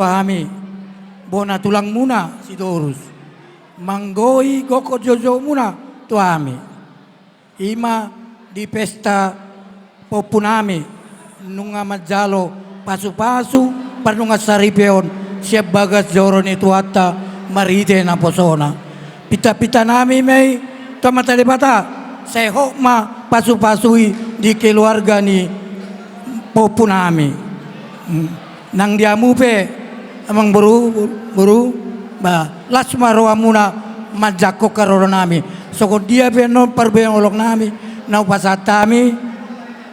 Pahami, bona tulang muna si Torus. Manggoi goko jojo muna tuami. Ima di pesta popunami nunga majalo pasu-pasu parnunga saripeon siap bagas joro ni tuata marite na posona. Pita-pita nami may tamata de bata. Saya hokma pasu-pasui di keluarga ni popunami. Nang diamu pe amang buru ba lasma roa muna majako karoro nami soko dia pe non parbe olok nami nau pasatami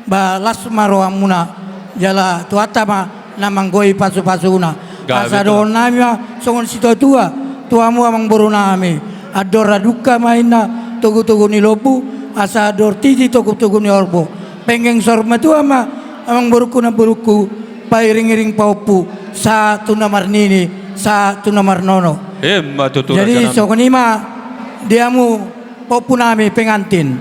ba lasma roa muna jala tuata ma namanggoi pasu-pasuna asado nami ma songon sito tuamu amang buru nami adora duka maina tugu-tugu ni lobu asador titi tugu-tugu ni orbo penggeng sorma tua ma amang buruku na buruku pairing-iring paupu sa tunamar nini sa tunamar nono. Jadi sokonima diamu popu nami pengantin.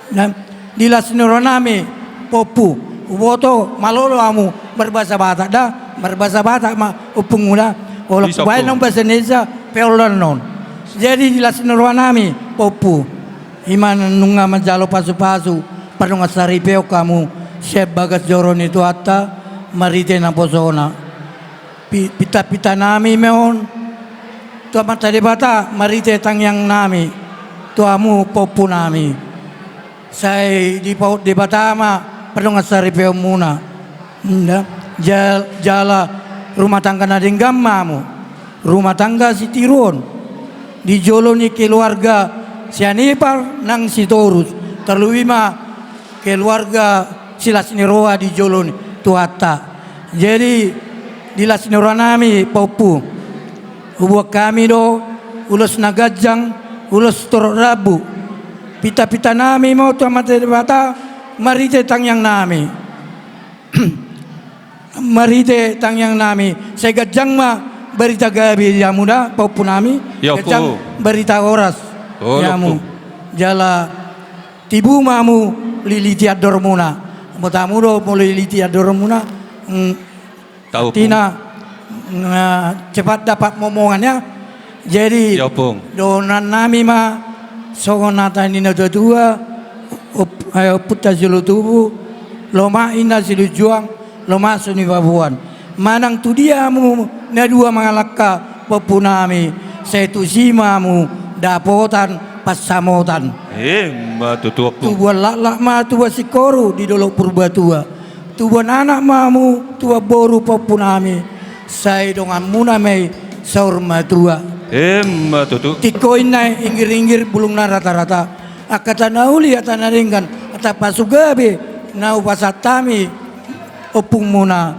Dan dilas nuro nami popu woto malolo amu berbahasa Batak dah berbahasa Batak ma upung mula olok bae nang bahasa Indonesia peolan non. Jadi dilas nuro nami popu iman nunga majalo pasu-pasu parunga saripeo kamu siap bagas joron itu atta marite na posona. Pita-pita nami meon tua mata de bata marite tangyang nami tuamu popu nami saya di paut de bata ma perlu ngasari peu muna jala rumah tangga nadinggam mamu rumah tangga si tirun di joloni keluarga si Anipar nang si Torus terluima keluarga silas niroa di joloni tuata jadi dilas nami popu ubuak kami do ulos nagajang ulos tororabu pita-pita nami mau tu amate bata marite tangyang nami marite tangyang nami saya gajang ma berita gabi ya muda popu nami gajang berita oras yamu jala tibu mamu liliti adormuna mutamu do mulai liliti adormuna Tina cepat dapat momongannya jadi donan nami ma songonata nina dua puta silu tubu loma ina silu juang loma suni babuan manang tu diamu na dua mangalaka popunami setu simamu dapotan pasamotan tubuan lak ma tua sikoru di dolok purbatua tubuan anak mamu tua boru popunami saya dongan munamei saur matua tikoin nai inggir-inggir bulung na rata-rata akata nauli atana ringkan ata pasugabe nau pasatami opung muna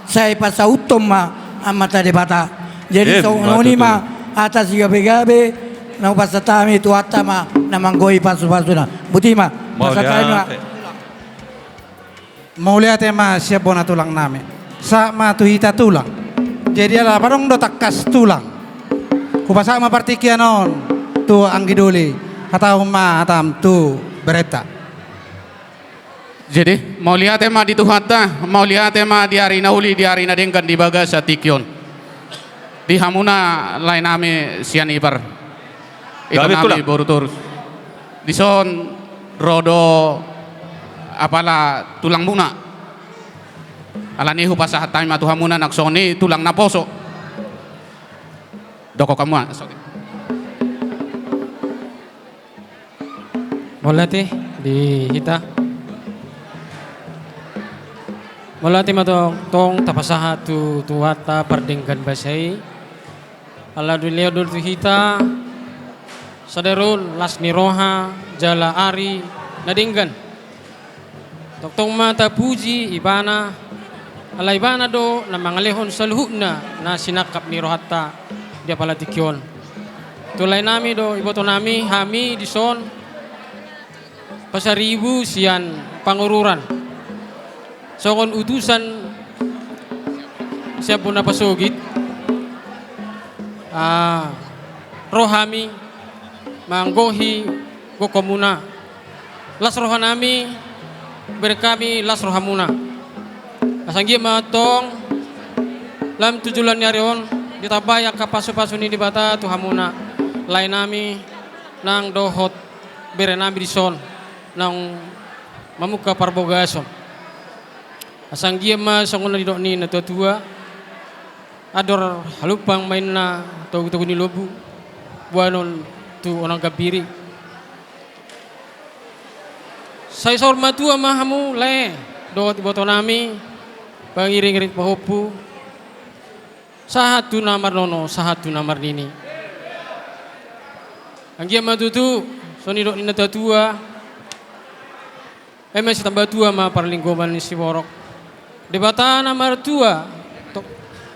saya pasa utom ma amata de bata jadi sononi ma atas gabe-gabe nau pasatami tuata ma namanggoi pasu-pasuna butima pasatami mau lihat ma siap bona tulang nami sama tuhita tulang jadi ala parong do takas tulang kupasa ma partikianon tu anggidoli atau ma atam tu bereta jadi mau lihat ma di tuhata mau lihat ma di hari nauli di hari nadengkan di bagasa tikyon di hamuna lain nami sian ipar itu nami boru turus di son rodo apala tulang muna alani hupasa hatay matuhamuna naksoni tulang naposo doko kamu molati di hita molati matong tong tapasaha tu tuwata pardengkan basai ala dulia dul tu hita saderun lasni roha jala ari nadinggan Toktong mata puji ibana ala ibana do na mangalehon sa luhuna na sinakap ni rohatta dia palatikyon tulay nami do iboto nami hami dison pasaribu sian pangururan sokon utusan siya po napasugit rohami manggohi gokomuna las rohanami berkami las rohamuna Asanggi matong lam tujulan nyarion ditabay ang kapaso-paso ni dibata tuhamuna lain nami nang dohot bere nami dison nang mamuka parbogason. Asanggi sangun ni doni na tua ador halupang main na tugu ni lobu buanon tu onang gabiri. Saya sorma tua mahamu le dohot iboto nami pangiring-iring pahopu sahatu namar nono sahatu namar nini anggia matutu soni dok nina tua masih tambah tua ma parlinggoman ni si borok debata namar tua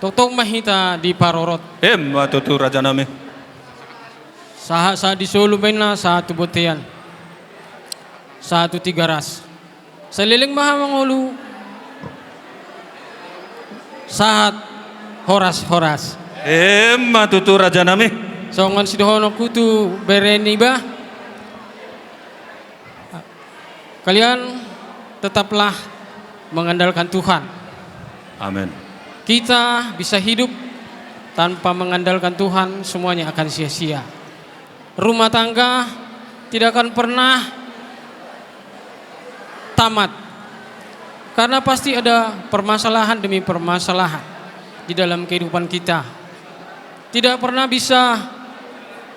tok mahita di parorot matutu raja nami saha di Solo na satu botean satu tiga ras seliling maha mangulu sahat horas matutu raja nami songan sidohono kutu bereni bah kalian tetaplah mengandalkan Tuhan. Amin. Kita bisa hidup tanpa mengandalkan Tuhan semuanya akan sia-sia. Rumah tangga tidak akan pernah tamat karena pasti ada permasalahan demi permasalahan di dalam kehidupan kita. Tidak pernah bisa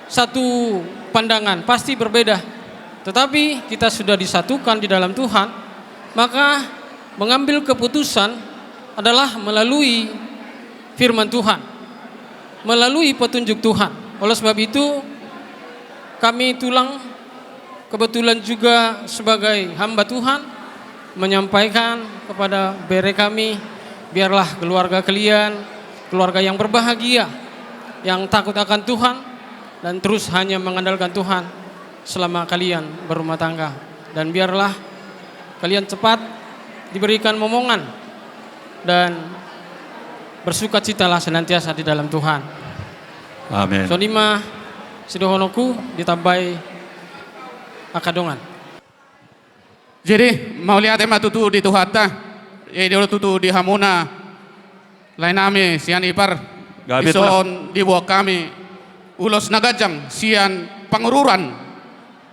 satu pandangan, pasti berbeda. Tetapi kita sudah disatukan di dalam Tuhan, maka mengambil keputusan adalah melalui firman Tuhan, melalui petunjuk Tuhan. Oleh sebab itu, kami tulang kebetulan juga sebagai hamba Tuhan menyampaikan kepada bere kami, biarlah keluarga kalian keluarga yang berbahagia, yang takut akan Tuhan dan terus hanya mengandalkan Tuhan selama kalian berumah tangga, dan biarlah kalian cepat diberikan momongan dan bersukacitalah senantiasa di dalam Tuhan. Amin. Sonima sidohonoku ditabai akadongan. Jadi mau lihat matutu di tuhata, dulu tutu di hamuna, lain nami sian ipar, Gabit ison di bawah kami, ulos nagajang sian pangururan,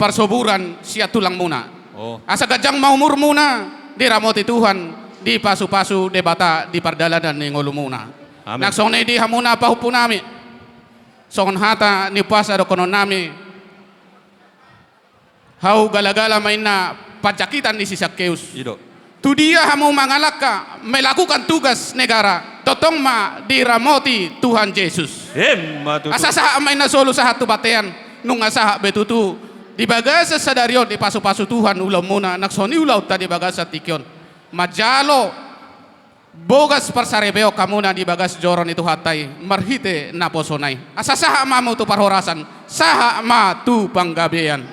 parsoburan sia tulang muna. Oh. Asa gajang mau murmuna, diramoti Tuhan, di pasu-pasu debata di pardalanan ni ngulu muna. Amin. Naksone di hamuna pahupu nami, songon hata ni puasa do konon nami, hau gala-gala mainna pajakitan di Sakkeus. Ido. Tu dia hamu mangalaka melakukan tugas negara. Totong ma diramoti Tuhan Yesus. Matutu. Asa saha main na solo sa hatu batean nung asaha betutu di bagasa sadarion di pasu-pasu Tuhan ulam muna naksoni ulaw ta di bagasa tikyon. Majalo bogas parsarebeo kamuna di bagas joron itu hatay marhite naposonay. Asa saha mamu tu parhorasan saha ma tu panggabean.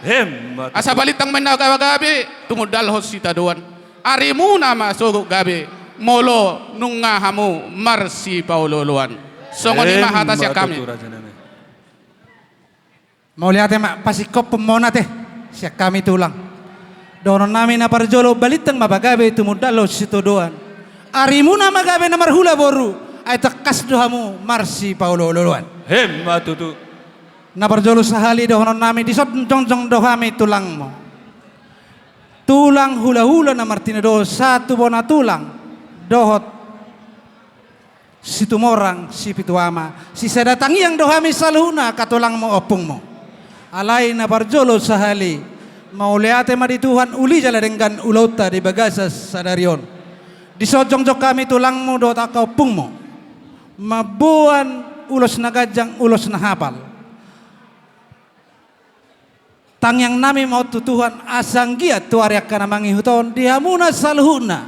Matutu. Asa balitang may nagagabi, tumudal hosita doan. Ari muna masugok gabi, molo nung nga hamu marsi paululuan. Songon ni mahata siya kami. Matutu raja nami. Mau lihat mak pasikop pemona teh siya kami tulang. Donon namin na parjolo balitang mabagabe tumudalo situ doan. Ari muna magabe na marhula boru ay takas dohamu marsi paululuan. Matutu. Na parjolo sahali dohonon namin disot jongjong dohami tulang mo. Tulang hula-hula na Martina do satu bona tulang dohot si tumorang si pituama si sadatangi yang dohami saluna katulang mo opung mo alay na parjolo sahali mauliate ma di Tuhan uli jala dengan ulauta di bagasas sadarion disojong-jong kami tulang mo do tak opung mo mabuan ulos na gajang ulos na hapal tang yang nami mau tutuhan asang giat tu aryak kana mangihuton dihamuna salhuna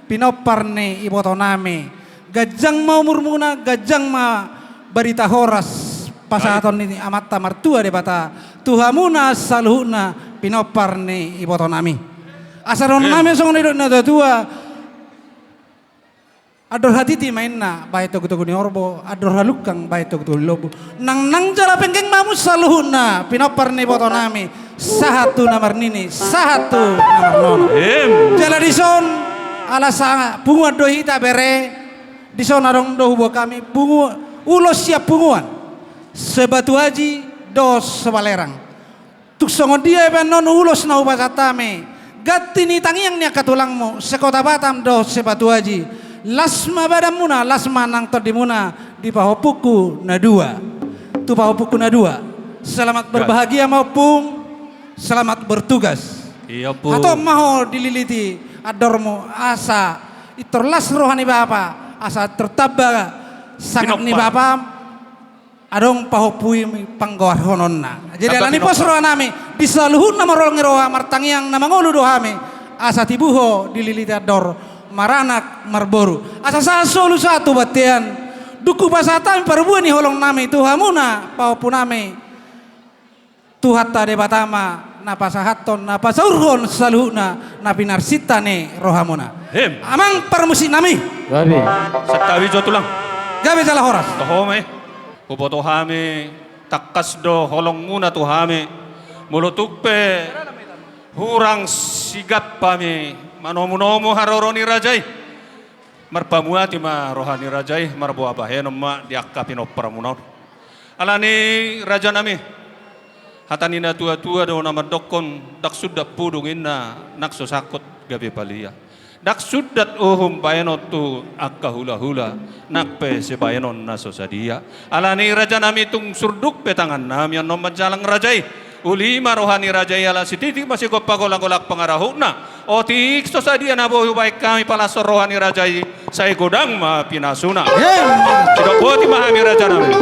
pinoparne iboto nami gajang mau murmuna gajang ma berita horas pasaton ini amat martua debata tuhamuna salhuna pinoparne iboto nami asaron nami song nidok na tua ador hatiti mainna bae togu ni orbo ador halukang bae togu lobo nang jala pengkeng mamu saluhuna pinopar ni boto nami sahatu namar nini sahatu namar nono jala dison Alasa bunga dohita bere di sana dong do hubo kami bungu ulos siap bunguan sebatu haji dos sebalerang tuk songo dia ben non ulos na ubasatame gatti ni tangiang nia katulangmu sekota Batam dos sebatu haji lasma badamuna lasma nang todimuna di pahopuku na dua tu pahopuku na dua selamat berbahagia maupun selamat bertugas. Iya po. Atau mau dililiti adormu asa iterlas rohani Bapa asa tertaba sangat ni Bapa adong pahopui panggawar hononna. Jadi alani pos roha nami bisa luhun nama rolong roha martangiang nama ngolu dohame asa tibuho dililiti ador maranak marboru asa sasolu satu batian duku pasatami perbuan ni holong nami tuhamuna pahopun nami tuhata de Batama napa sahaton napa saurhon saluhna napi narsita ne rohamuna amang permusi nami Gabi. Satawi jo tulang. gabe salah horas Tohome. Uboto hame takkas do holong muna tu hame mulutukpe hurang sigap pami manomu-nomu haroroni rajai marpamuati ma rohani rajai marbo abahenom ma diakapin operamunaw alani raja nami hatanina tua-tua do nama dokon dak sudah pudungin na nakso sakot gabe palia dak sudat uhum payenot tu akka hula-hula nakpe se payenon na sosadia alani raja nami tung surduk petangan nami yang nomad jalang rajai ulima rohani rajai ala sititik masih golak pengarahuna otik sosadia na bohu baik kami palasor rohani rajai saya godang ma pinasuna tidak boleh mahami raja nami